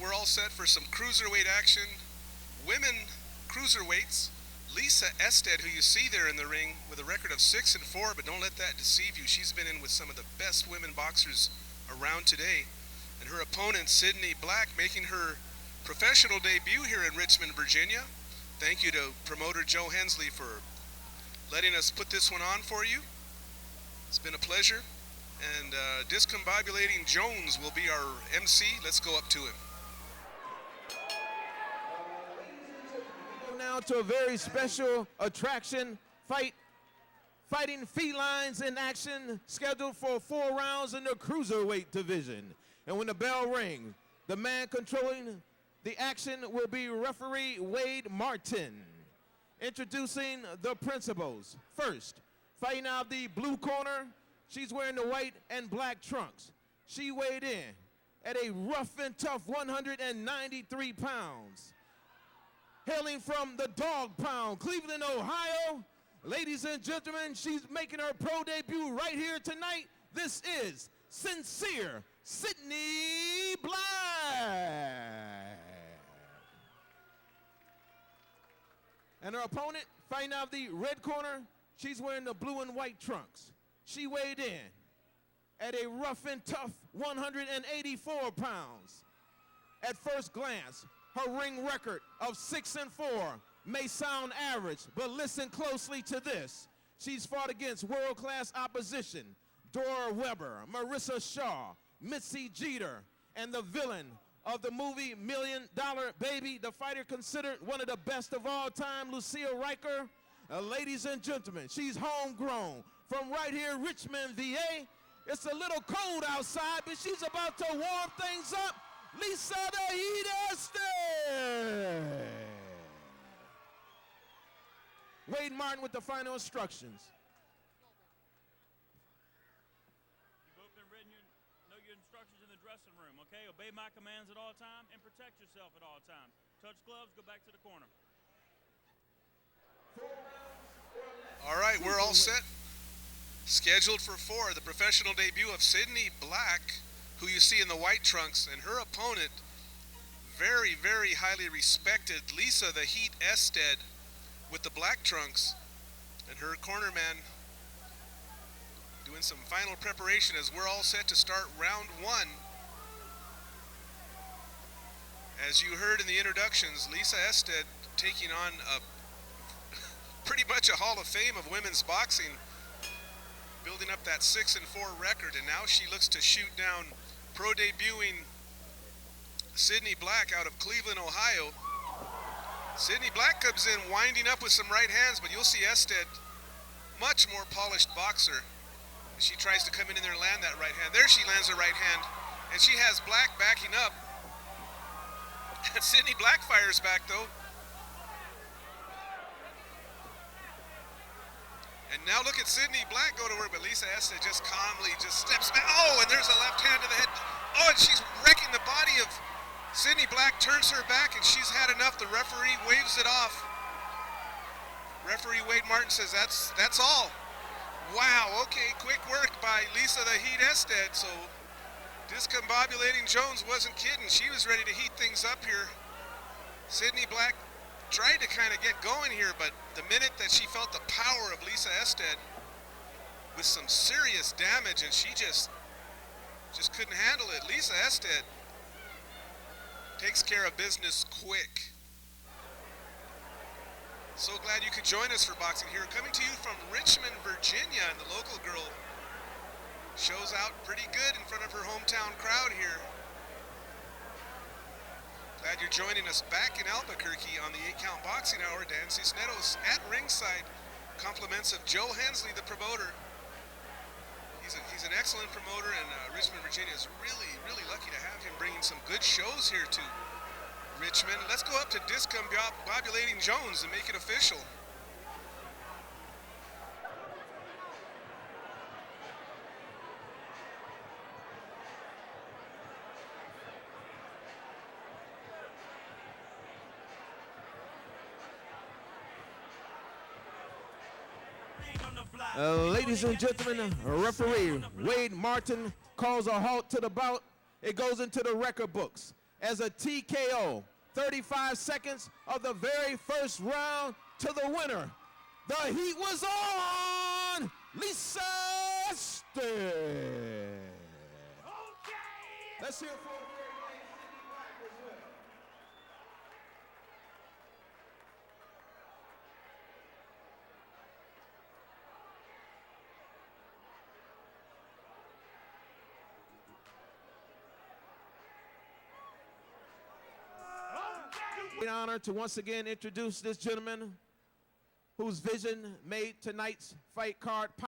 we're all set for some cruiserweight action. Women cruiserweights. Lisa ESTED, who you see there in the ring with a record of 6-4, but don't let that deceive you. She's been in with some of the best women boxers around today. And her opponent, SIDNEY BLACK, making her professional debut here in Richmond, Virginia. Thank you to promoter Joe Hensley for letting us put this one on for you. It's been a pleasure. And Discombobulating Jones will be our MC. Let's go up to him. Now to a very special attraction, fighting felines in action, scheduled for 4 rounds in the cruiserweight division. And when the bell rings, the man controlling the action will be referee Wade Martin. Introducing the principals. First, fighting out of the blue corner, she's wearing the white and black trunks. She weighed in at a rough and tough 193 pounds. Hailing from the Dog Pound, Cleveland, Ohio. Ladies and gentlemen, she's making her pro debut right here tonight. This is Sincere SIDNEY Black. And her opponent, fighting out of the red corner, she's wearing the blue and white trunks. She weighed in at a rough and tough 184 pounds. At first glance, her ring record of 6-4 may sound average, but listen closely to this. She's fought against world-class opposition, Dora Weber, Marissa Shaw, Mitzi Jeter, and the villain of the movie $1 Million Baby, the fighter considered one of the best of all time, Lucille Riker. Ladies and gentlemen, she's homegrown from right here, Richmond, VA. It's a little cold outside, but she's about to warm things up. Lisa the Heat ESTED. Wade Martin with the final instructions. You both been written, know your instructions in the dressing room, okay? Obey my commands at all times and protect yourself at all times. Touch gloves, go back to the corner. All right, we're all set. Scheduled for 4, the professional debut of SIDNEY BLACK, who you see in the white trunks, and her opponent, very, very highly respected, Lisa the Heat ESTED, with the black trunks, and her corner man doing some final preparation as we're all set to start round 1. As you heard in the introductions, Lisa ESTED taking on pretty much a Hall of Fame of women's boxing, building up that 6-4 record, and now she looks to shoot down pro debuting SIDNEY BLACK out of Cleveland, Ohio. SIDNEY BLACK comes in winding up with some right hands, but you'll see ESTED, much more polished boxer. She tries to come in there and land that right hand. There she lands her right hand, and she has Black backing up. And SIDNEY BLACK fires back though. And now look at SIDNEY BLACK go to work, but Lisa ESTED just calmly just steps back. Oh, and there's a left hand to the head. Oh, and she's wrecking the body of SIDNEY BLACK, turns her back, and she's had enough. The referee waves it off. Referee Wade Martin says that's all. Wow, okay, quick work by Lisa the Heat ESTED. So Discombobulating Jones wasn't kidding. She was ready to heat things up here. SIDNEY BLACK tried to kind of get going here, but the minute that she felt the power of Lisa ESTED with some serious damage, and she just couldn't handle it. Lisa ESTED takes care of business quick. So glad you could join us for boxing here. Coming to you from Richmond, Virginia, and the local girl shows out pretty good in front of her hometown crowd here. Glad you're joining us back in Albuquerque on the 8-Count Boxing Hour. Dan Cisneros at ringside. Compliments of Joe Hensley, the promoter. He's an excellent promoter, and Richmond, Virginia is really, really lucky to have him bringing some good shows here to Richmond. Let's go up to Discombobulating Jones and make it official. Ladies and gentlemen, referee Wade Martin calls a halt to the bout. It goes into the record books. as a TKO. 35 seconds of the very first round to the winner. The heat was on! Lisa ESTED. Okay. Let's hear it for SIDNEY Black as well. Great honor to once again introduce this gentleman whose vision made tonight's fight card possible.